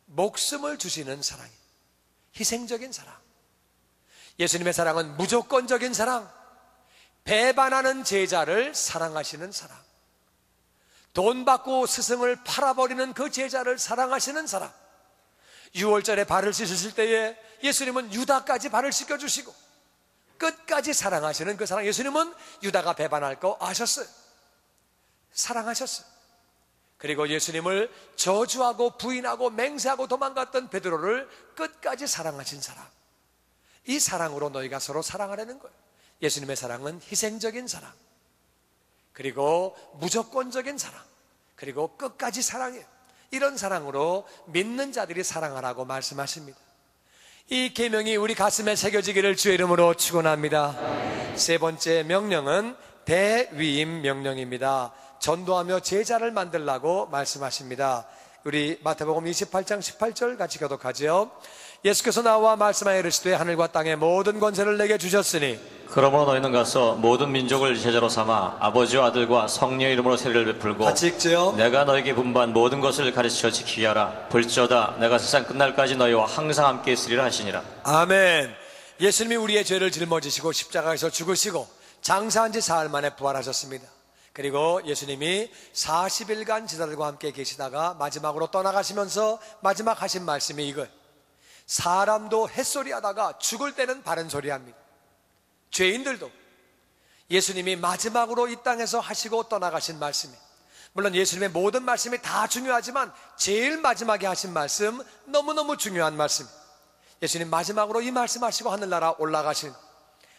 목숨을 주시는 사랑이에요. 희생적인 사랑. 예수님의 사랑은 무조건적인 사랑, 배반하는 제자를 사랑하시는 사랑, 돈 받고 스승을 팔아버리는 그 제자를 사랑하시는 사랑, 유월절에 발을 씻으실 때에 예수님은 유다까지 발을 씻겨주시고 끝까지 사랑하시는 그 사랑. 예수님은 유다가 배반할 거 아셨어요. 사랑하셨어요. 그리고 예수님을 저주하고 부인하고 맹세하고 도망갔던 베드로를 끝까지 사랑하신 사랑. 이 사랑으로 너희가 서로 사랑하라는 거예요. 예수님의 사랑은 희생적인 사랑, 그리고 무조건적인 사랑, 그리고 끝까지 사랑해요. 이런 사랑으로 믿는 자들이 사랑하라고 말씀하십니다. 이 계명이 우리 가슴에 새겨지기를 주의 이름으로 축원합니다. 세 번째 명령은 대위임 명령입니다. 전도하며 제자를 만들라고 말씀하십니다. 우리 마태복음 28장 18절 같이 교독하죠. 예수께서 나와 말씀하여 이르시되 하늘과 땅의 모든 권세를 내게 주셨으니 그러므로 너희는 가서 모든 민족을 제자로 삼아 아버지와 아들과 성령의 이름으로 세례를 베풀고 같이 읽죠. 내가 너에게 분부한 모든 것을 가르쳐 지키게 하라. 볼지어다 내가 세상 끝날까지 너희와 항상 함께 있으리라 하시니라. 아멘. 예수님이 우리의 죄를 짊어지시고 십자가에서 죽으시고 장사한 지 사흘 만에 부활하셨습니다. 그리고 예수님이 40일간 제자들과 함께 계시다가 마지막으로 떠나가시면서 마지막 하신 말씀이 이거예요. 사람도 햇소리 하다가 죽을 때는 바른 소리 합니다. 죄인들도 예수님이 마지막으로 이 땅에서 하시고 떠나가신 말씀이, 물론 예수님의 모든 말씀이 다 중요하지만 제일 마지막에 하신 말씀, 너무너무 중요한 말씀. 예수님 마지막으로 이 말씀하시고 하늘나라 올라가신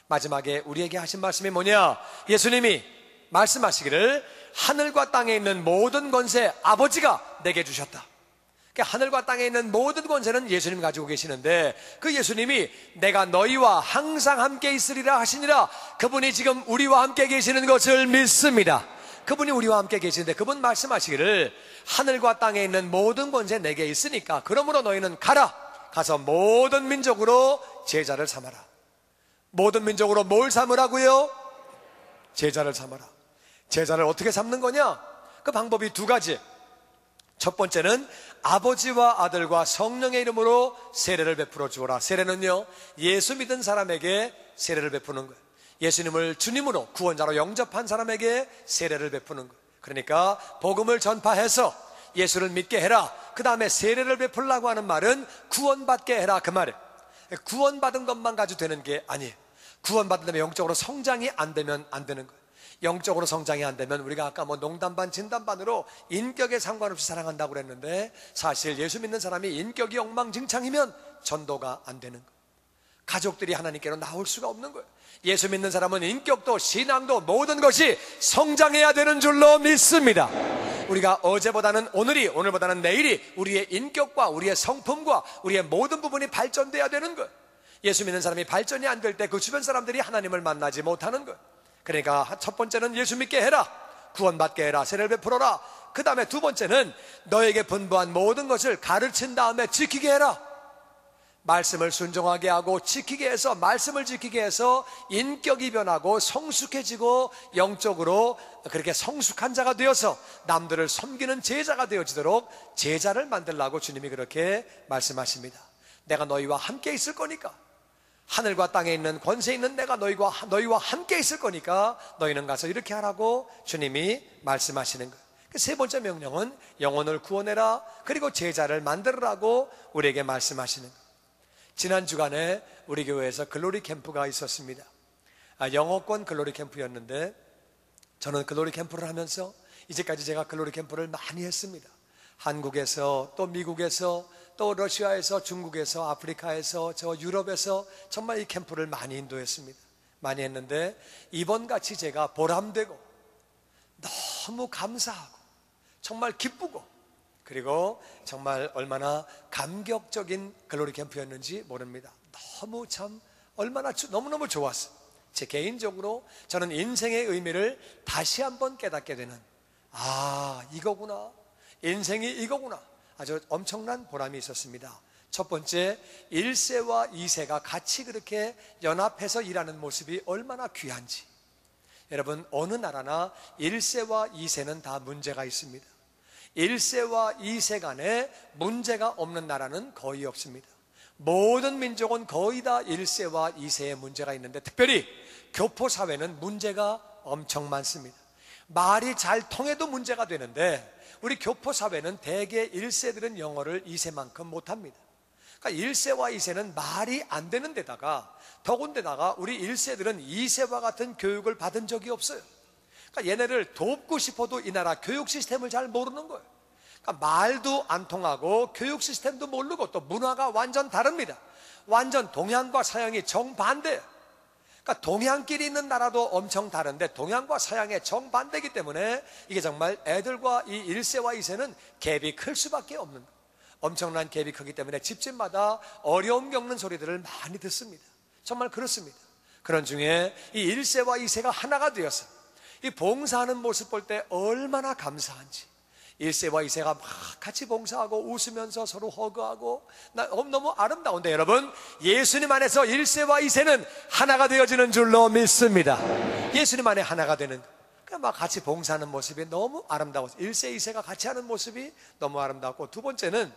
마지막에 우리에게 하신 말씀이 뭐냐? 예수님이 말씀하시기를 하늘과 땅에 있는 모든 권세 아버지가 내게 주셨다. 하늘과 땅에 있는 모든 권세는 예수님 가지고 계시는데 그 예수님이 내가 너희와 항상 함께 있으리라 하시니라. 그분이 지금 우리와 함께 계시는 것을 믿습니다. 그분이 우리와 함께 계시는데 그분 말씀하시기를 하늘과 땅에 있는 모든 권세 내게 있으니까 그러므로 너희는 가서 모든 민족으로 제자를 삼아라. 모든 민족으로 뭘 삼으라고요? 제자를 삼아라. 제자를 어떻게 삼는 거냐? 그 방법이 두 가지. 첫 번째는 아버지와 아들과 성령의 이름으로 세례를 베풀어 주어라. 세례는요, 예수 믿은 사람에게 세례를 베푸는 거예요. 예수님을 주님으로 구원자로 영접한 사람에게 세례를 베푸는 거예요. 그러니까 복음을 전파해서 예수를 믿게 해라. 그 다음에 세례를 베풀라고 하는 말은 구원받게 해라, 그 말이에요. 구원받은 것만 가지고 되는 게 아니에요. 구원받은 다음에 영적으로 성장이 안 되면 안 되는 거예요. 영적으로 성장이 안 되면 우리가 아까 농담반 진담반으로 인격에 상관없이 사랑한다고 그랬는데 사실 예수 믿는 사람이 인격이 엉망진창이면 전도가 안 되는 거예요. 가족들이 하나님께로 나올 수가 없는 거예요. 예수 믿는 사람은 인격도 신앙도 모든 것이 성장해야 되는 줄로 믿습니다. 우리가 어제보다는 오늘이, 오늘보다는 내일이 우리의 인격과 우리의 성품과 우리의 모든 부분이 발전돼야 되는 거예요. 예수 믿는 사람이 발전이 안 될 때 그 주변 사람들이 하나님을 만나지 못하는 거예요. 그러니까 첫 번째는 예수 믿게 해라, 구원받게 해라, 세례를 베풀어라. 그 다음에 두 번째는 너에게 분부한 모든 것을 가르친 다음에 지키게 해라. 말씀을 순종하게 하고 지키게 해서, 말씀을 지키게 해서 인격이 변하고 성숙해지고 영적으로 그렇게 성숙한 자가 되어서 남들을 섬기는 제자가 되어지도록 제자를 만들라고 주님이 그렇게 말씀하십니다. 내가 너희와 함께 있을 거니까, 하늘과 땅에 있는 권세 있는 내가 너희와 함께 있을 거니까 너희는 가서 이렇게 하라고 주님이 말씀하시는 거예요. 세 번째 명령은 영혼을 구원해라, 그리고 제자를 만들으라고 우리에게 말씀하시는 거예요. 지난 주간에 우리 교회에서 글로리 캠프가 있었습니다. 영어권 글로리 캠프였는데 저는 글로리 캠프를 하면서 이제까지 제가 글로리 캠프를 많이 했습니다. 한국에서 또 미국에서 또 러시아에서, 중국에서, 아프리카에서, 저 유럽에서 정말 이 캠프를 많이 인도했습니다. 많이 했는데 이번같이 제가 보람되고 너무 감사하고 정말 기쁘고 그리고 정말 얼마나 감격적인 글로리 캠프였는지 모릅니다. 너무너무 좋았어요. 제 개인적으로 저는 인생의 의미를 다시 한번 깨닫게 되는, 이거구나, 인생이 이거구나, 아주 엄청난 보람이 있었습니다. 첫 번째, 1세와 2세가 같이 그렇게 연합해서 일하는 모습이 얼마나 귀한지. 여러분, 어느 나라나 1세와 2세는 다 문제가 있습니다. 1세와 2세 간에 문제가 없는 나라는 거의 없습니다. 모든 민족은 거의 다 1세와 2세에 문제가 있는데 특별히 교포 사회는 문제가 엄청 많습니다. 말이 잘 통해도 문제가 되는데 우리 교포 사회는 대개 1세들은 영어를 2세만큼 못합니다. 그러니까 1세와 2세는 말이 안 되는 데다가 더군다나 우리 1세들은 2세와 같은 교육을 받은 적이 없어요. 그러니까 얘네를 돕고 싶어도 이 나라 교육 시스템을 잘 모르는 거예요. 그러니까 말도 안 통하고 교육 시스템도 모르고 또 문화가 완전 다릅니다. 완전 동양과 서양이 정반대예요. 그러니까 동양끼리 있는 나라도 엄청 다른데 동양과 서양의 정반대이기 때문에 이게 정말 애들과 이 1세와 2세는 갭이 클 수밖에 없는 거예요. 엄청난 갭이 크기 때문에 집집마다 어려움 겪는 소리들을 많이 듣습니다. 정말 그렇습니다. 그런 중에 이 1세와 2세가 하나가 되어서 이 봉사하는 모습 볼 때 얼마나 감사한지, 1세와 2세가 막 같이 봉사하고 웃으면서 서로 허그하고 너무 아름다운데 여러분, 예수님 안에서 1세와 2세는 하나가 되어지는 줄로 믿습니다. 예수님 안에 하나가 되는, 그냥 막 같이 봉사하는 모습이 너무 아름다워서 1세, 2세가 같이 하는 모습이 너무 아름답고, 두 번째는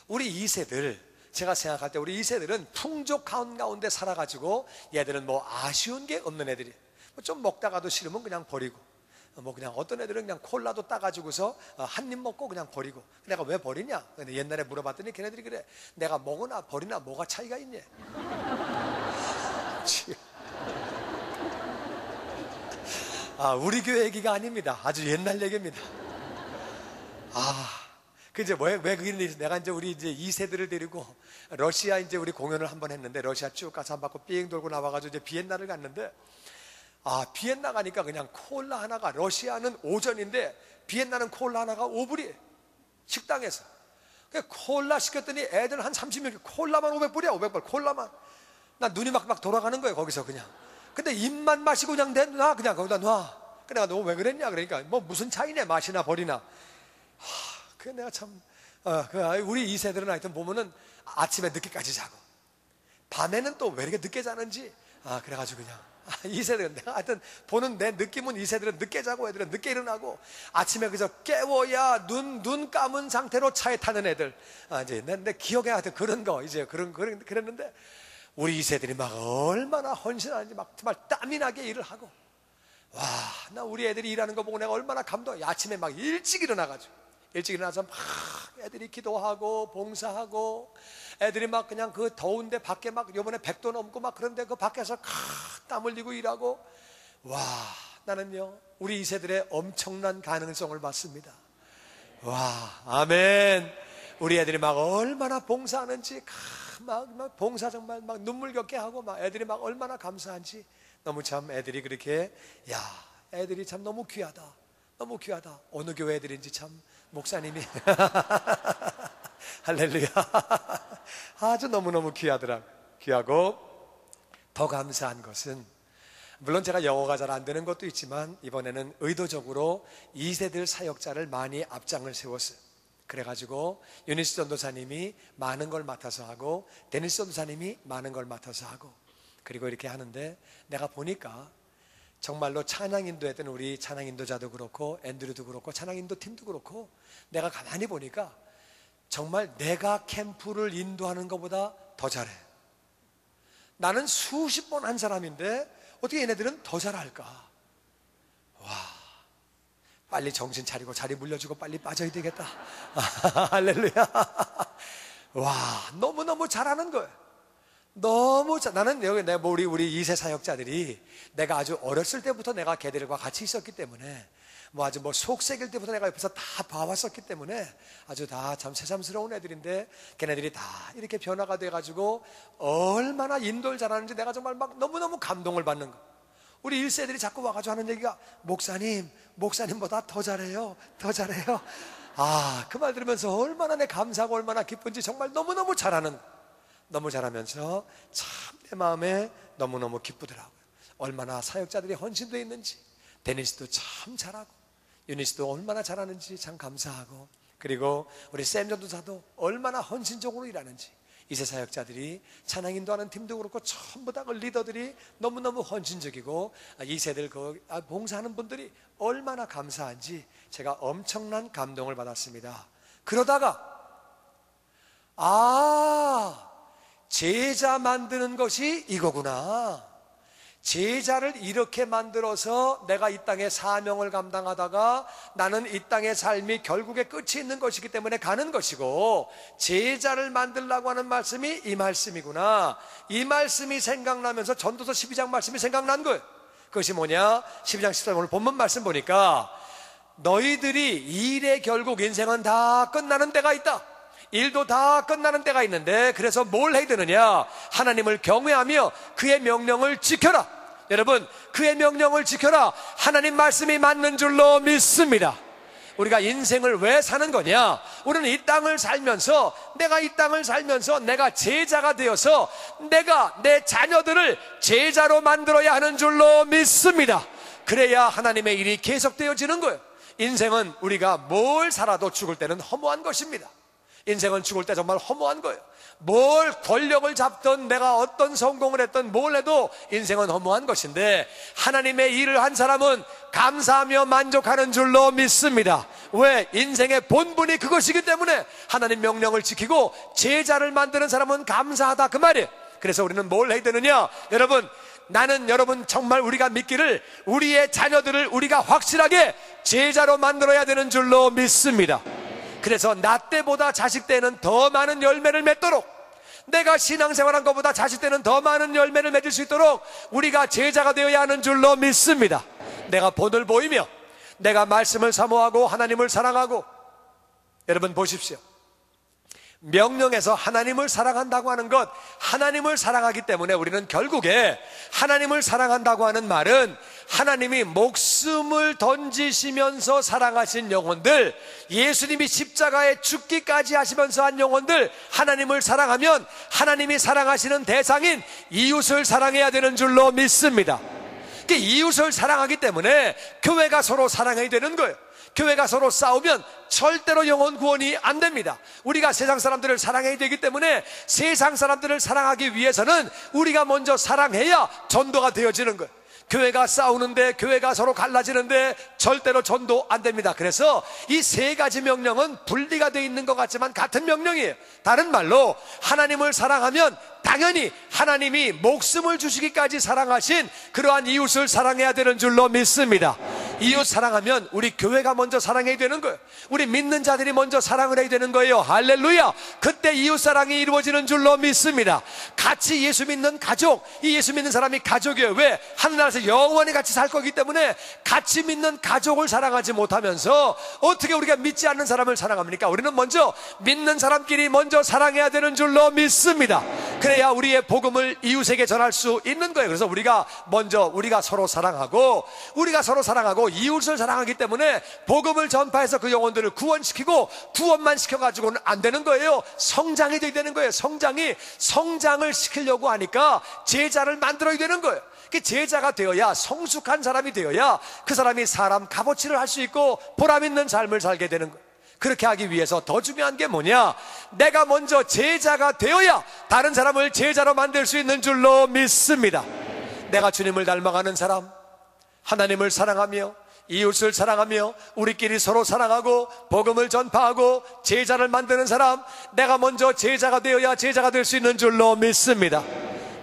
우리 2세들, 제가 생각할 때 우리 2세들은 풍족한 가운데 살아가지고 얘들은 뭐 아쉬운 게 없는 애들이, 좀 먹다가도 싫으면 그냥 버리고, 뭐 그냥 어떤 애들은 그냥 콜라도 따가지고서 한 입 먹고 그냥 버리고. 내가 왜 버리냐? 근데 옛날에 물어봤더니 걔네들이 그래, 내가 먹으나 버리나 뭐가 차이가 있냐. 우리 교회 얘기가 아닙니다. 아주 옛날 얘기입니다. 그 이제 왜 그런 일이, 내가 이제 우리 이제 2세들을 데리고 러시아 이제 우리 공연을 한번 했는데, 러시아 쭉 가서 한 바퀴 삥 돌고 나와가지고 이제 비엔나를 갔는데, 비엔나 가니까 그냥 콜라 하나가, 러시아는 오전인데 비엔나는 콜라 하나가 5불이에요. 식당에서. 콜라 시켰더니 애들 한 30명, 콜라만 500불이야, 500불. 콜라만. 나 눈이 막 돌아가는 거예요, 거기서 그냥. 근데 입만 마시고 그냥 놔, 그냥 거기다 놔. 그래, 너 왜 그랬냐? 그러니까 뭐 무슨 차이냐, 마시나 버리나. 그 내가 참, 우리 2세들은 하여튼 보면은 아침에 늦게까지 자고, 밤에는 또 왜 이렇게 늦게 자는지, 그래가지고 그냥. 2세들은, 내가 하여튼 보는 내 느낌은 2세들은 늦게 자고 애들은 늦게 일어나고, 아침에 그저 깨워야 눈 감은 상태로 차에 타는 애들. 이제 내 기억에 하여튼 그런 거, 이제 그랬는데, 우리 2세들이 막 얼마나 헌신하는지 막 정말 땀이 나게 일을 하고, 나 우리 애들이 일하는 거 보고 내가 얼마나 감동해. 아침에 막 일찍 일어나서 막 애들이 기도하고 봉사하고, 애들이 막 그냥 그 더운데 밖에 막 요번에 100도 넘고 막 그런데 그 밖에서 땀 흘리고 일하고, 나는요 우리 2세들의 엄청난 가능성을 봤습니다. 아멘. 우리 애들이 막 얼마나 봉사하는지, 막 봉사 정말 막 눈물겹게 하고, 막 애들이 막 얼마나 감사한지, 너무 참 애들이 그렇게, 애들이 참 너무 귀하다, 너무 귀하다. 어느 교회 애들인지 참 목사님이 할렐루야, 아주 너무너무 귀하더라고요. 귀하고, 더 감사한 것은, 물론 제가 영어가 잘 안 되는 것도 있지만 이번에는 의도적으로 2세들 사역자를 많이 앞장을 세웠어요. 그래가지고 유니스 전도사님이 많은 걸 맡아서 하고, 데니스 전도사님이 많은 걸 맡아서 하고, 그리고 이렇게 하는데, 내가 보니까 정말로 찬양 인도했던 우리 찬양 인도자도 그렇고, 앤드류도 그렇고, 찬양 인도 팀도 그렇고, 내가 가만히 보니까 정말 내가 캠프를 인도하는 것보다 더 잘해. 나는 수십 번 한 사람인데 어떻게 얘네들은 더 잘할까? 빨리 정신 차리고 자리 물려주고 빨리 빠져야 되겠다. 할렐루야. 너무너무 잘하는 거예요. 나는 여기 우리 2세 사역자들이, 내가 아주 어렸을 때부터 내가 걔들과 같이 있었기 때문에, 아주 속색일 때부터 내가 옆에서 다 봐왔었기 때문에 아주 다 참 새삼스러운 애들인데, 걔네들이 다 이렇게 변화가 돼가지고 얼마나 인도를 잘하는지 내가 정말 막 너무너무 감동을 받는 거. 우리 1세들이 자꾸 와가지고 하는 얘기가, 목사님보다 더 잘해요, 더 잘해요. 그 말 들으면서 얼마나 내 감사하고 얼마나 기쁜지, 정말 너무너무 잘하는, 너무 잘하면서 참 내 마음에 너무너무 기쁘더라고요. 얼마나 사역자들이 헌신되어 있는지, 데니스도 참 잘하고, 유니스도 얼마나 잘하는지 참 감사하고, 그리고 우리 샘 전도사도 얼마나 헌신적으로 일하는지, 2세 사역자들이 찬양 인도하는 팀도 그렇고 전부 다 그 리더들이 너무너무 헌신적이고, 2세들 봉사하는 분들이 얼마나 감사한지 제가 엄청난 감동을 받았습니다. 그러다가 제자 만드는 것이 이거구나. 제자를 이렇게 만들어서 내가 이 땅의 사명을 감당하다가 나는 이 땅의 삶이 결국에 끝이 있는 것이기 때문에 가는 것이고, 제자를 만들라고 하는 말씀이 이 말씀이구나, 이 말씀이 생각나면서 전도서 12장 말씀이 생각난 거예요. 그것이 뭐냐? 12장 14절 오늘 본문 말씀 보니까 너희들이 일의 결국 인생은 다 끝나는 때가 있다, 일도 다 끝나는 때가 있는데, 그래서 뭘 해야 되느냐? 하나님을 경외하며 그의 명령을 지켜라. 여러분, 그의 명령을 지켜라. 하나님 말씀이 맞는 줄로 믿습니다. 우리가 인생을 왜 사는 거냐? 우리는 이 땅을 살면서, 내가 제자가 되어서 내가 내 자녀들을 제자로 만들어야 하는 줄로 믿습니다. 그래야 하나님의 일이 계속되어지는 거예요. 인생은 우리가 뭘 살아도 죽을 때는 허무한 것입니다. 인생은 죽을 때 정말 허무한 거예요. 뭘 권력을 잡든 내가 어떤 성공을 했든 뭘 해도 인생은 허무한 것인데, 하나님의 일을 한 사람은 감사하며 만족하는 줄로 믿습니다. 왜? 인생의 본분이 그것이기 때문에. 하나님 명령을 지키고 제자를 만드는 사람은 감사하다, 그 말이에요. 그래서 우리는 뭘 해야 되느냐? 여러분 정말 우리가 믿기를, 우리의 자녀들을 우리가 확실하게 제자로 만들어야 되는 줄로 믿습니다. 그래서 나 때보다 자식 때는 더 많은 열매를 맺도록, 내가 신앙생활한 것보다 자식 때는 더 많은 열매를 맺을 수 있도록 우리가 제자가 되어야 하는 줄로 믿습니다. 내가 본을 보이며 내가 말씀을 사모하고 하나님을 사랑하고, 여러분 보십시오. 명령에서 하나님을 사랑한다고 하는 것, 하나님을 사랑하기 때문에 우리는 결국에 하나님을 사랑한다고 하는 말은 하나님이 목숨을 던지시면서 사랑하신 영혼들, 예수님이 십자가에 죽기까지 하시면서 한 영혼들, 하나님을 사랑하면 하나님이 사랑하시는 대상인 이웃을 사랑해야 되는 줄로 믿습니다. 이웃을 사랑하기 때문에 교회가 서로 사랑해야 되는 거예요. 교회가 서로 싸우면 절대로 영혼 구원이 안 됩니다. 우리가 세상 사람들을 사랑해야 되기 때문에 세상 사람들을 사랑하기 위해서는 우리가 먼저 사랑해야 전도가 되어지는 거예요. 교회가 싸우는데, 교회가 서로 갈라지는데 절대로 전도 안 됩니다. 그래서 이 세 가지 명령은 분리가 되어 있는 것 같지만 같은 명령이에요. 다른 말로 하나님을 사랑하면 당연히 하나님이 목숨을 주시기까지 사랑하신 그러한 이웃을 사랑해야 되는 줄로 믿습니다. 이웃 사랑하면 우리 교회가 먼저 사랑해야 되는 거예요. 우리 믿는 자들이 먼저 사랑을 해야 되는 거예요. 할렐루야. 그때 이웃 사랑이 이루어지는 줄로 믿습니다. 같이 예수 믿는 가족, 이 예수 믿는 사람이 가족이에요. 왜? 하늘나라에서 영원히 같이 살 거기 때문에 같이 믿는 가족을 사랑하지 못하면서 어떻게 우리가 믿지 않는 사람을 사랑합니까? 우리는 먼저 믿는 사람끼리 먼저 사랑해야 되는 줄로 믿습니다. 그래야 우리의 복음을 이웃에게 전할 수 있는 거예요. 그래서 우리가 서로 사랑하고 이웃을 사랑하기 때문에 복음을 전파해서 그 영혼들을 구원시키고, 구원만 시켜가지고는 안 되는 거예요. 성장이 돼야 되는 거예요. 성장을 시키려고 하니까 제자를 만들어야 되는 거예요. 제자가 되어야, 성숙한 사람이 되어야 그 사람이 사람 값어치를 할 수 있고 보람 있는 삶을 살게 되는 거예요. 그렇게 하기 위해서 더 중요한 게 뭐냐? 내가 먼저 제자가 되어야 다른 사람을 제자로 만들 수 있는 줄로 믿습니다. 내가 주님을 닮아가는 사람, 하나님을 사랑하며 이웃을 사랑하며 우리끼리 서로 사랑하고 복음을 전파하고 제자를 만드는 사람, 내가 먼저 제자가 되어야 제자가 될 수 있는 줄로 믿습니다.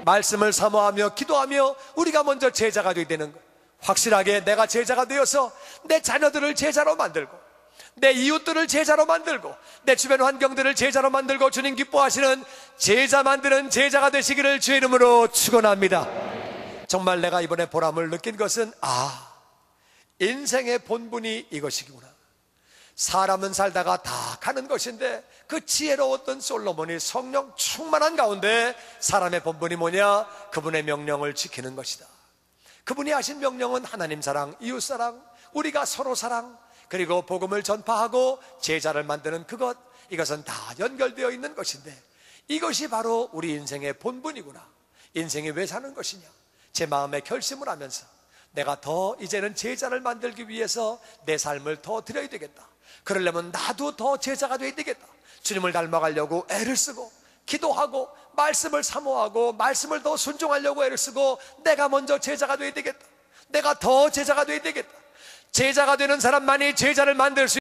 말씀을 사모하며 기도하며 우리가 먼저 제자가 되어야 되는 거예요. 확실하게 내가 제자가 되어서 내 자녀들을 제자로 만들고, 내 이웃들을 제자로 만들고, 내 주변 환경들을 제자로 만들고, 주님 기뻐하시는 제자 만드는 제자가 되시기를 주의 이름으로 축원합니다. 정말 내가 이번에 보람을 느낀 것은, 인생의 본분이 이것이구나. 사람은 살다가 다 가는 것인데 그 지혜로웠던 솔로몬이 성령 충만한 가운데 사람의 본분이 뭐냐? 그분의 명령을 지키는 것이다. 그분이 하신 명령은 하나님 사랑, 이웃 사랑, 우리가 서로 사랑, 그리고 복음을 전파하고 제자를 만드는 그것, 이것은 다 연결되어 있는 것인데 이것이 바로 우리 인생의 본분이구나. 인생이 왜 사는 것이냐? 제 마음에 결심을 하면서 내가 더 이제는 제자를 만들기 위해서 내 삶을 더 드려야 되겠다. 그러려면 나도 더 제자가 되어야 되겠다. 주님을 닮아가려고 애를 쓰고 기도하고 말씀을 사모하고 말씀을 더 순종하려고 애를 쓰고 내가 먼저 제자가 되어야 되겠다. 내가 더 제자가 되어야 되겠다. 제자가 되는 사람만이 제자를 만들 수